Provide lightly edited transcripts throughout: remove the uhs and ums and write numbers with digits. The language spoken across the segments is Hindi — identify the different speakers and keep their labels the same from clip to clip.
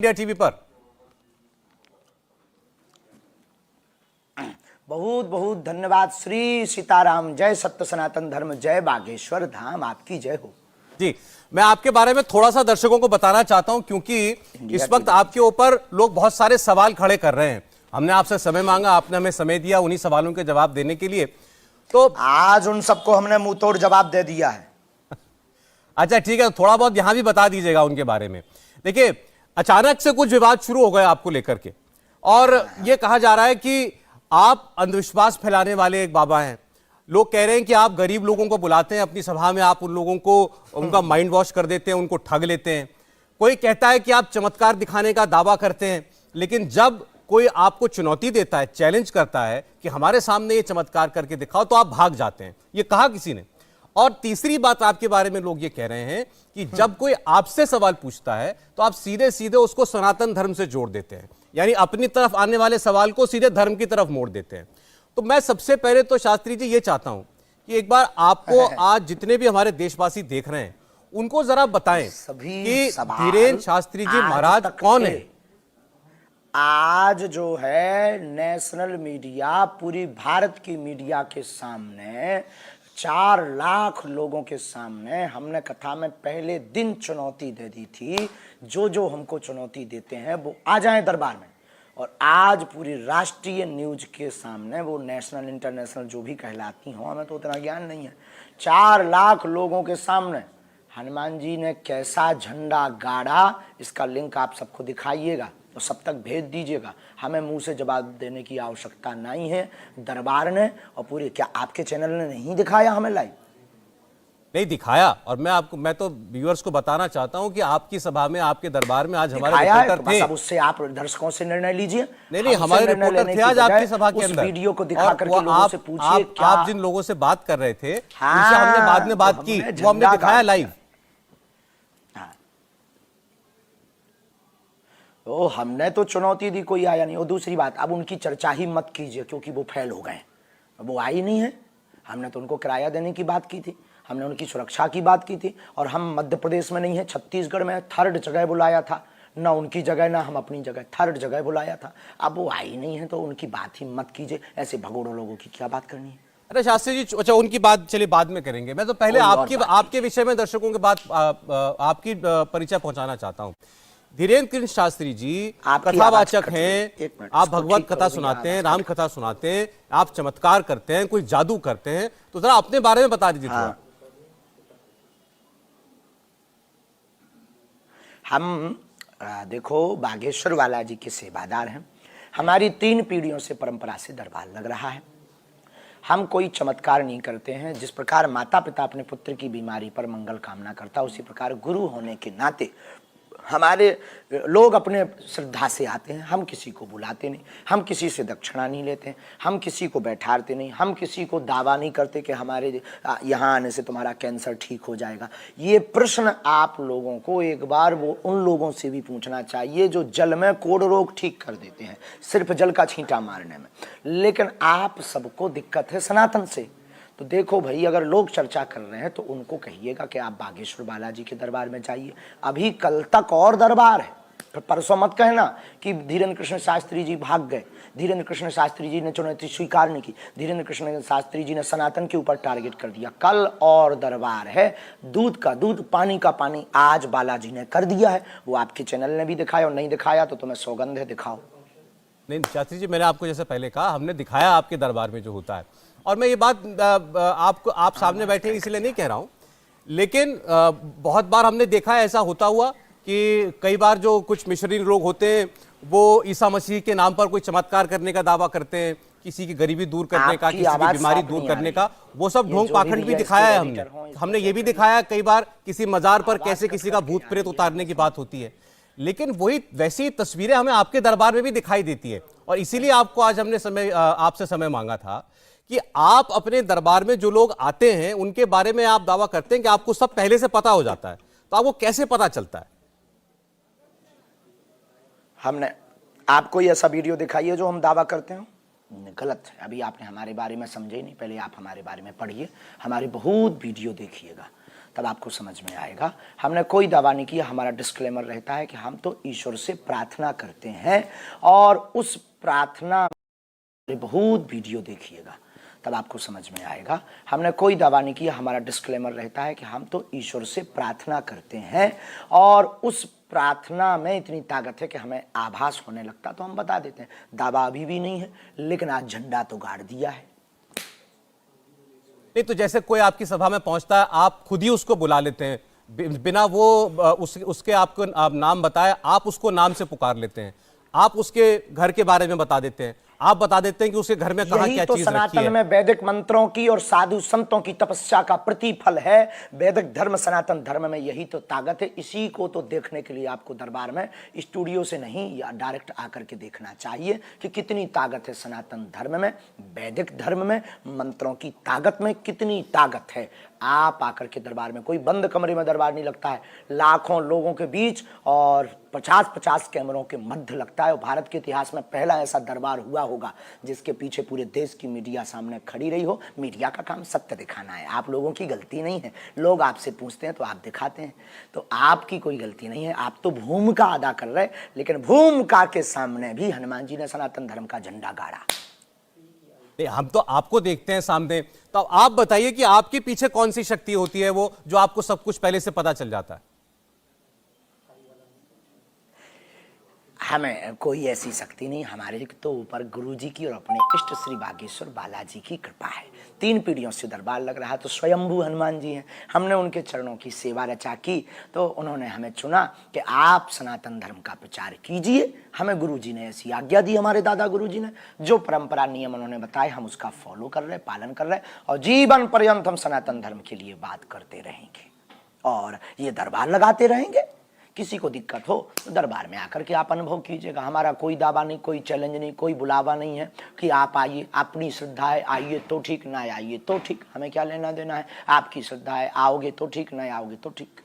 Speaker 1: इंडिया टीवी पर।
Speaker 2: बहुत बहुत धन्यवाद। श्री सीताराम, जय सत्य सनातन धर्म, जय बागेश्वर धाम, आपकी जय हो।
Speaker 1: जी, मैं आपके बारे में थोड़ा सा दर्शकों को बताना चाहता हूं क्योंकि इस वक्त आपके ऊपर लोग बहुत सारे सवाल खड़े कर रहे हैं। हमने आपसे समय मांगा, आपने हमें समय दिया उन्हीं सवालों के जवाब देने के लिए, तो
Speaker 2: आज उन सबको हमने मुंह तोड़ जवाब दे दिया है।
Speaker 1: अच्छा ठीक है, थोड़ा बहुत यहां भी बता दीजिएगा उनके बारे में। देखिए, अचानक से कुछ विवाद शुरू हो गए आपको लेकर के, और यह कहा जा रहा है कि आप अंधविश्वास फैलाने वाले एक बाबा हैं। लोग कह रहे हैं कि आप गरीब लोगों को बुलाते हैं अपनी सभा में, आप उन लोगों को उनका माइंड वॉश कर देते हैं, उनको ठग लेते हैं। कोई कहता है कि आप चमत्कार दिखाने का दावा करते हैं, लेकिन जब कोई आपको चुनौती देता है, चैलेंज करता है कि हमारे सामने ये चमत्कार करके दिखाओ, तो आप भाग जाते हैं। ये कहा किसी ने। और तीसरी बात आपके बारे में लोग ये कह रहे हैं कि जब कोई आपसे सवाल पूछता है तो आप सीधे सीधे उसको सनातन धर्म से जोड़ देते हैं, यानी अपनी तरफ आने वाले सवाल को सीधे धर्म की तरफ मोड़ देते हैं। तो मैं सबसे पहले तो शास्त्री जी ये चाहता हूं कि एक बार आपको आज जितने भी हमारे देशवासी देख रहे हैं उनको जरा बताएं कि धीरेन्द्र शास्त्री जी महाराज कौन है।
Speaker 2: आज जो है नेशनल मीडिया, पूरी भारत की मीडिया के सामने, 4 लाख लोगों के सामने हमने कथा में पहले दिन चुनौती दे दी थी। जो हमको चुनौती देते हैं वो आ जाएं दरबार में। और आज पूरी राष्ट्रीय न्यूज के सामने, वो नेशनल इंटरनेशनल जो भी कहलाती हो, हमें तो उतना ज्ञान नहीं है, 4 लाख लोगों के सामने हनुमान जी ने कैसा झंडा गाड़ा, इसका लिंक आप सबको दिखाइएगा तो सब तक भेज दीजिएगा। हमें मुंह से जवाब देने की आवश्यकता नहीं है। दरबार ने और पूरे, क्या आपके चैनल ने नहीं दिखाया हमें लाइव?
Speaker 1: नहीं दिखाया, और मैं तो व्यूअर्स को बताना चाहता हूं कि आपकी सभा में, आपके दरबार में आज हमारे रिपोर्टर थे।
Speaker 2: अब उससे आप दर्शकों से निर्णय लीजिए।
Speaker 1: नहीं, हमारे रिपोर्टर थे आज आपकी सभा के अंदर।
Speaker 2: वीडियो को दिखा करके लोगों से पूछिए,
Speaker 1: आप जिन लोगों से बात कर रहे थे उनसे हमने बाद में बात की, वो हमने दिखाया लाइव।
Speaker 2: तो हमने तो चुनौती दी, कोई आया नहीं। और दूसरी बात, अब उनकी चर्चा ही मत कीजिए क्योंकि वो फेल हो गए, वो आई नहीं है। हमने तो उनको किराया देने की बात की थी, हमने उनकी सुरक्षा की बात की थी। और हम मध्य प्रदेश में नहीं है, छत्तीसगढ़ में 3rd जगह बुलाया था, ना उनकी जगह ना हम अपनी जगह, 3rd जगह बुलाया था। अब वो आई नहीं है तो उनकी बात ही मत कीजिए। ऐसे भगोड़ों लोगों की क्या बात करनी है?
Speaker 1: अरे शास्त्री जी, अच्छा उनकी बात चलिए बाद में करेंगे। मैं तो पहले आपके विषय में दर्शकों के बात आपकी परिचय पहुंचाना चाहता हूं। धीरेन्द्र कृष्ण शास्त्री जी कथावाचक हैं, आप भगवत कथा सुनाते हैं, राम कथा सुनाते हैं, आप चमत्कार करते हैं, कोई जादू करते हैं, तो जरा अपने बारे में बता दीजिए थोड़ा।
Speaker 2: हम देखो, बागेश्वर वाला जी के सेवादार हैं। हमारी 3 पीढ़ियों से परंपरा से दरबार लग रहा है। हम कोई चमत्कार नहीं करते हैं। जिस प्रकार माता पिता अपने पुत्र की बीमारी पर मंगल कामना करता, उसी प्रकार गुरु होने के नाते हमारे लोग अपने श्रद्धा से आते हैं। हम किसी को बुलाते नहीं, हम किसी से दक्षिणा नहीं लेते हैं, हम किसी को बैठाते नहीं, हम किसी को दावा नहीं करते कि हमारे यहाँ आने से तुम्हारा कैंसर ठीक हो जाएगा। ये प्रश्न आप लोगों को एक बार वो उन लोगों से भी पूछना चाहिए जो जल में कोढ़ रोग ठीक कर देते हैं, सिर्फ जल का छींटा मारने में। लेकिन आप सबको दिक्कत है सनातन से। तो देखो भाई, अगर लोग चर्चा कर रहे हैं तो उनको कहिएगा कि आप बागेश्वर बालाजी के दरबार में जाइए। अभी कल तक और दरबार है, फिर परसों मत कहना कि धीरेन्द्र कृष्ण शास्त्री जी भाग गए, धीरेन्द्र कृष्ण शास्त्री जी ने चुनौती स्वीकार नहीं की, धीरेन्द्र कृष्ण शास्त्री जी ने सनातन के ऊपर टारगेट कर दिया। कल और दरबार है, दूध का दूध, पानी का पानी आज बालाजी ने कर दिया है। वो आपके चैनल ने भी दिखाया, और नहीं दिखाया तो तुम्हें सौगंध है, दिखाओ।
Speaker 1: नहीं शास्त्री जी, मैंने आपको जैसे पहले कहा, हमने दिखाया आपके दरबार में जो होता है। और मैं ये बात आप सामने बैठे इसलिए नहीं कह रहा हूं, लेकिन बहुत बार हमने देखा है ऐसा होता हुआ कि कई बार जो कुछ मिशनरी लोग होते हैं वो ईसा मसीह के नाम पर कोई चमत्कार करने का दावा करते हैं, किसी की गरीबी दूर करने का, किसी की बीमारी दूर करने का, वो सब ढोंग पाखंड भी दिखाया है हमने ये भी दिखाया कई बार किसी मजार पर कैसे किसी का भूत प्रेत उतारने की बात होती है। लेकिन वही वैसी तस्वीरें हमें आपके दरबार में भी दिखाई देती है, और इसीलिए आपको आज हमने आपसे समय मांगा था कि आप अपने दरबार में जो लोग आते हैं उनके बारे में आप दावा करते हैं कि आपको सब पहले से पता हो जाता है, तो आपको कैसे पता चलता है?
Speaker 2: हमने आपको ऐसा वीडियो दिखाई है जो हम दावा करते हैं? गलत है। अभी आपने हमारे बारे में समझे नहीं, पहले आप हमारे बारे में पढ़िए, हमारे बहुत वीडियो देखिएगा। तब आपको समझ में आएगा। हमने कोई दावा नहीं किया, हमारा डिस्क्लेमर रहता है कि हम तो ईश्वर से प्रार्थना करते हैं और उस प्रार्थना बहुत वीडियो देखिएगा तब आपको समझ में आएगा। हमने कोई दावा नहीं किया, हमारा डिस्क्लेमर रहता है कि हम तो ईश्वर से प्रार्थना करते हैं और उस प्रार्थना में इतनी ताकत है कि हमें आभास होने लगता तो हम बता देते हैं। दावा अभी भी नहीं है, लेकिन आज झंडा तो गाड़ दिया है।
Speaker 1: नहीं तो जैसे कोई आपकी सभा में पहुंचता है, आप खुद ही उसको बुला लेते हैं, बिना वो उसके आपको आप नाम बताए, आप उसको नाम से पुकार लेते हैं, आप उसके घर के बारे में बता देते हैं, आप बता देते हैं कि उसके घर में कहां क्या
Speaker 2: तो
Speaker 1: चीज रखी
Speaker 2: सनातन
Speaker 1: है।
Speaker 2: में वैदिक मंत्रों की और साधु संतों की तपस्या का प्रतिफल है। वैदिक धर्म, सनातन धर्म में यही तो ताकत है। इसी को तो देखने के लिए आपको दरबार में स्टूडियो से नहीं या डायरेक्ट आकर के देखना चाहिए कि कितनी ताकत है सनातन धर्म में, वैदिक धर्म में, मंत्रों की ताकत में कितनी ताकत है। आप आकर के दरबार में, कोई बंद कमरे में दरबार नहीं लगता है, लाखों लोगों के बीच और 50-50 कैमरों के मध्य लगता है। और भारत के इतिहास में पहला ऐसा दरबार हुआ होगा जिसके पीछे पूरे देश की मीडिया सामने खड़ी रही हो। मीडिया का काम सत्य दिखाना है, आप लोगों की गलती नहीं है। लोग आपसे पूछते हैं तो आप दिखाते हैं, तो आपकी कोई गलती नहीं है। आप तो भूमिका अदा कर रहे, लेकिन भूमिका के सामने भी हनुमान जी ने सनातन धर्म का झंडा गाड़ा।
Speaker 1: हम तो आपको देखते हैं सामने, तो आप बताइए कि आपके पीछे कौन सी शक्ति होती है वो जो आपको सब कुछ पहले से पता चल जाता है।
Speaker 2: हमें कोई ऐसी शक्ति नहीं, हमारे तो ऊपर गुरु जी की और अपने इष्ट श्री बागेश्वर बालाजी की कृपा है। 3 पीढ़ियों से दरबार लग रहा तो स्वयंभू हनुमान जी हैं। हमने उनके चरणों की सेवा रचा की तो उन्होंने हमें चुना कि आप सनातन धर्म का प्रचार कीजिए। हमें गुरु जी ने ऐसी आज्ञा दी, हमारे दादा गुरु जी ने जो परंपरा नियम उन्होंने बताए हम उसका फॉलो कर रहे, पालन कर रहे और जीवन पर्यंत हम सनातन धर्म के लिए बात करते रहेंगे और ये दरबार लगाते रहेंगे। किसी को दिक्कत हो तो दरबार में आकर के आप अनुभव कीजिएगा। हमारा कोई दावा नहीं, कोई चैलेंज नहीं, कोई बुलावा नहीं है कि आप आइए, अपनी श्रद्धा है आइए तो ठीक, ना आइए तो ठीक, हमें क्या लेना देना है। आपकी श्रद्धा है, आओगे तो ठीक, ना आओगे तो ठीक।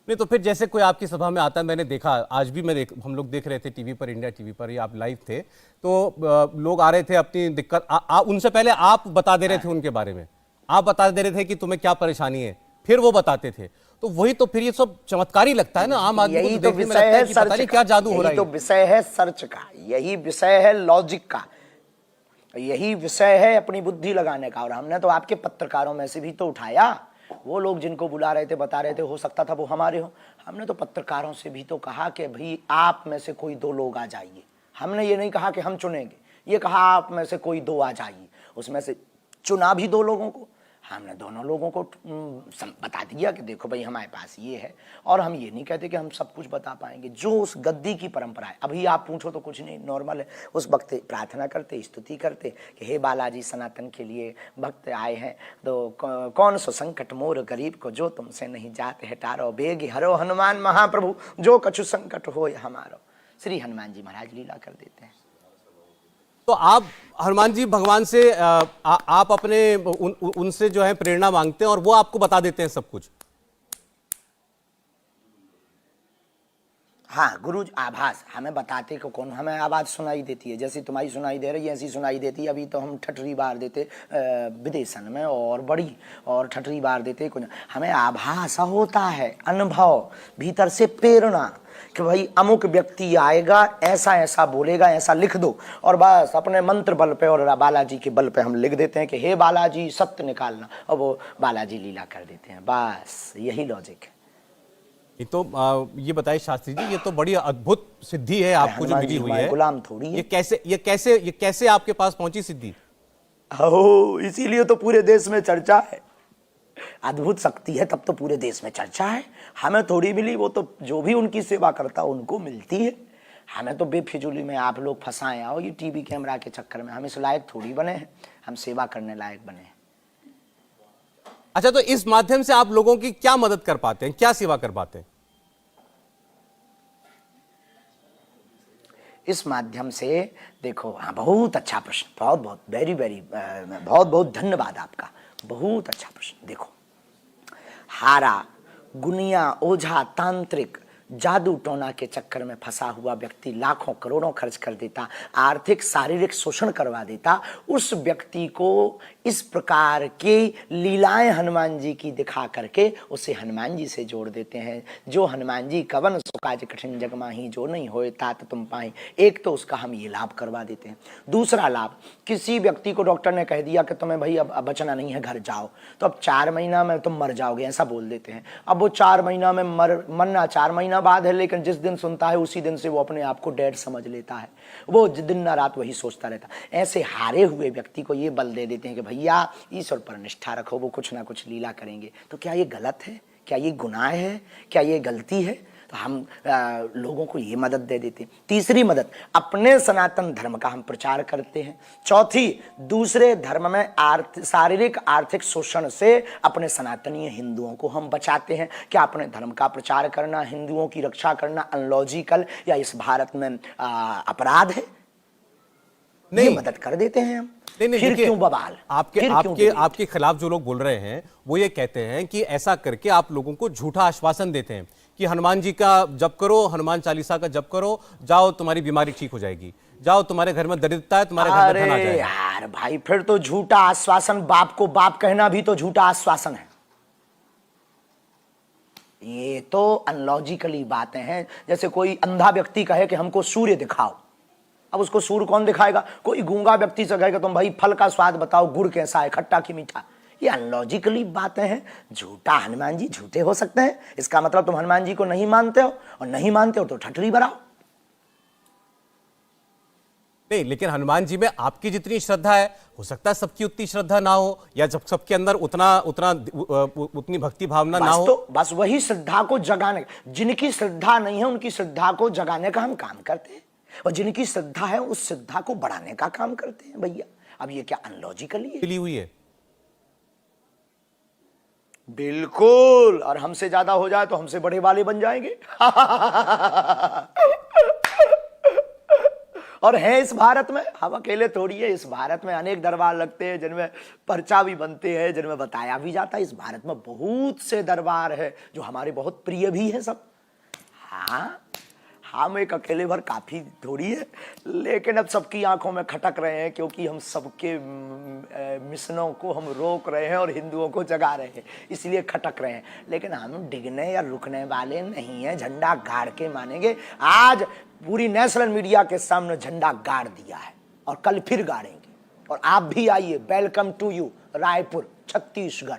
Speaker 1: नहीं तो फिर जैसे कोई आपकी सभा में आता है, मैंने देखा आज भी हम लोग देख रहे थे टीवी पर, इंडिया टीवी पर, ये आप लाइव थे तो लोग आ रहे थे अपनी दिक्कत, उनसे पहले आप बता दे रहे थे उनके बारे में, आप बता दे रहे थे कि तुम्हें क्या परेशानी है, फिर वो बताते थे। तो वही तो फिर ये सब चमत्कारी लगता है ना आम आदमी को,
Speaker 2: यही
Speaker 1: तो
Speaker 2: तो
Speaker 1: देखने में
Speaker 2: विषय
Speaker 1: लगता है
Speaker 2: है
Speaker 1: कि पता नहीं क्या जादू हो रहा है।
Speaker 2: यही तो विषय है सर्च का, यही विषय है लॉजिक का, यही विषय है अपनी बुद्धि लगाने का। और हमने तो आपके पत्रकारों में से भी तो उठाया, वो लोग जिनको बुला रहे थे, बता रहे थे, हो सकता था वो हमारे हो। हमने तो पत्रकारों से भी तो कहा कि भाई आप में से कोई 2 लोग आ जाइए। हमने ये नहीं कहा कि हम चुनेंगे, ये कहा आप में से कोई 2 आ जाइए। उसमें से चुना भी 2 लोगों को। हमने दोनों लोगों को बता दिया कि देखो भाई हमारे पास ये है, और हम ये नहीं कहते कि हम सब कुछ बता पाएंगे। जो उस गद्दी की परंपरा है, अभी आप पूछो तो कुछ नहीं, नॉर्मल है। उस वक्त प्रार्थना करते, स्तुति करते कि हे बालाजी सनातन के लिए भक्त आए हैं, तो कौन सो संकट मोर गरीब को जो तुमसे नहीं जाते हटारो, बेग हरो हनुमान महाप्रभु जो कछु संकट हो हमारो। श्री हनुमान जी महाराज लीला कर देते हैं।
Speaker 1: तो आप हनुमान जी भगवान से आप अपने उनसे जो है प्रेरणा मांगते हैं और वो आपको बता देते हैं सब कुछ।
Speaker 2: हाँ, गुरु आभास हमें बताते को कौन, हमें आवाज़ सुनाई देती है, जैसी तुम्हारी सुनाई दे रही है ऐसी सुनाई देती है। अभी तो हम ठठरी बार देते विदेशन में और बड़ी, और ठठरी बार देते कुछ, हमें आभास होता है, अनुभव, भीतर से प्रेरणा कि भाई अमुक व्यक्ति आएगा, ऐसा ऐसा बोलेगा, ऐसा लिख दो। और बस अपने मंत्र बल पे और बालाजी के बल पे हम लिख देते हैं कि हे बालाजी सत्य निकालना, और वो बालाजी लीला कर देते हैं। बस यही लॉजिक है।
Speaker 1: ये तो ये बताइए शास्त्री जी, ये तो बड़ी अद्भुत सिद्धि है आपको जो मिली हुई है।
Speaker 2: गुलाम थोड़ी है।
Speaker 1: ये कैसे आपके पास पहुंची सिद्धि?
Speaker 2: हो, इसीलिए तो पूरे देश में चर्चा है। अद्भुत शक्ति है तब तो पूरे देश में चर्चा है। हमें थोड़ी मिली, वो तो जो भी उनकी सेवा करता उनको मिलती है। हमें तो बेफिजूली में आप लोग फंसाए आओ ये टीवी कैमरा के चक्कर में। हम इस लायक थोड़ी बने हैं, हम सेवा करने लायक बने हैं।
Speaker 1: अच्छा, तो इस माध्यम से आप लोगों की क्या मदद कर पाते हैं, क्या सेवा कर पाते हैं?
Speaker 2: इस माध्यम से देखो, हाँ बहुत अच्छा प्रश्न, बहुत बहुत वेरी वेरी बहुत बहुत धन्यवाद आपका, बहुत अच्छा प्रश्न। देखो, हारा, गुनिया, ओझा, तांत्रिक जादू टोना के चक्कर में फंसा हुआ व्यक्ति लाखों करोड़ों खर्च कर देता, आर्थिक शारीरिक शोषण करवा देता, उस व्यक्ति को इस प्रकार की लीलाएं हनुमान जी की दिखा करके उसे हनुमान जी से जोड़ देते हैं। जो हनुमान जी कवन सो काज कठिन जग माही, जो नहीं होए तात तुम पाई। एक तो उसका हम ये लाभ करवा देते हैं। दूसरा लाभ, किसी व्यक्ति को डॉक्टर ने कह दिया कि तुम्हें भाई अब बचना नहीं है, घर जाओ, तो अब 4 महीना में तुम मर जाओगे, ऐसा बोल देते हैं। अब वो 4 महीना में मरना 4 महीना बाद है, लेकिन जिस दिन सुनता है उसी दिन से वो अपने आप को डेड समझ लेता है। वो दिन ना रात वही सोचता रहता। ऐसे हारे हुए व्यक्ति को ये बल दे देते हैं कि भैया ईश्वर पर निष्ठा रखो, वो कुछ ना कुछ लीला करेंगे। तो क्या ये गलत है? क्या ये गुनाह है? क्या ये गलती है? तो हम लोगों को ये मदद दे देते हैं। तीसरी मदद, अपने सनातन धर्म का हम प्रचार करते हैं। चौथी, दूसरे धर्म में शारीरिक आर्थिक शोषण से अपने सनातनीय हिंदुओं को हम बचाते हैं। क्या अपने धर्म का प्रचार करना, हिंदुओं की रक्षा करना अनलॉजिकल या इस भारत में अपराध है? नहीं, ये मदद कर देते हैं हम।
Speaker 1: नहीं,
Speaker 2: फिर क्यों बवाल?
Speaker 1: आपके खिलाफ जो लोग बोल रहे हैं वो ये कहते हैं कि ऐसा करके आप लोगों को झूठा आश्वासन देते हैं कि हनुमान जी का जप करो, हनुमान चालीसा का जप करो, जाओ तुम्हारी बीमारी ठीक हो जाएगी, जाओ तुम्हारे घर में दरिद्रता है, तुम्हारे घर में धन आ जाएगा।
Speaker 2: यार भाई, फिर तो झूठा आश्वासन, बाप को बाप कहना भी तो झूठा आश्वासन है। ये तो अनलॉजिकली बातें हैं। जैसे कोई अंधा व्यक्ति कहे कि हमको सूर्य दिखाओ, अब उसको सूर्य कौन दिखाएगा? कोई गूंगा व्यक्ति से कहेगा तुम भाई फल का स्वाद बताओ, गुड़ कैसा है, खट्टा की मीठा। ये अनलॉजिकली बातें हैं। झूठा हनुमान जी झूठे हो सकते हैं, इसका मतलब तुम हनुमान जी को नहीं मानते हो, और नहीं मानते हो तो ठटरी भराओ।
Speaker 1: नहीं, लेकिन हनुमान जी में आपकी जितनी श्रद्धा है, हो सकता है सबकी उतनी श्रद्धा ना हो, या जब सबके अंदर उतनी भक्ति भावना ना हो।
Speaker 2: तो बस वही श्रद्धा को जगाने, जिनकी श्रद्धा नहीं है उनकी श्रद्धा को जगाने का हम काम करते हैं, और जिनकी श्रद्धा है उस श्रद्धा को बढ़ाने का काम करते हैं भैया। अब ये क्या अनलॉजिकली है?
Speaker 1: मिली हुई है।
Speaker 2: बिल्कुल, और हमसे ज्यादा हो जाए तो हमसे बड़े वाले बन जाएंगे। और है इस भारत में, हम अकेले थोड़ी है। इस भारत में अनेक दरबार लगते हैं जिनमें पर्चा भी बनते हैं, जिनमें बताया भी जाता है। इस भारत में बहुत से दरबार है जो हमारे बहुत प्रिय भी है सब। हाँ, हम एक अकेले भर काफी थोड़ी है, लेकिन अब सबकी आंखों में खटक रहे हैं, क्योंकि हम सबके मिशनों को हम रोक रहे हैं और हिंदुओं को जगा रहे हैं, इसलिए खटक रहे हैं। लेकिन हम डिगने या रुकने वाले नहीं हैं, झंडा गाड़ के मानेंगे। आज पूरी नेशनल मीडिया के सामने झंडा गाड़ दिया है और कल फिर गाड़ेंगे। और आप भी आइए, welcome to you Raipur, Chhattisgarh.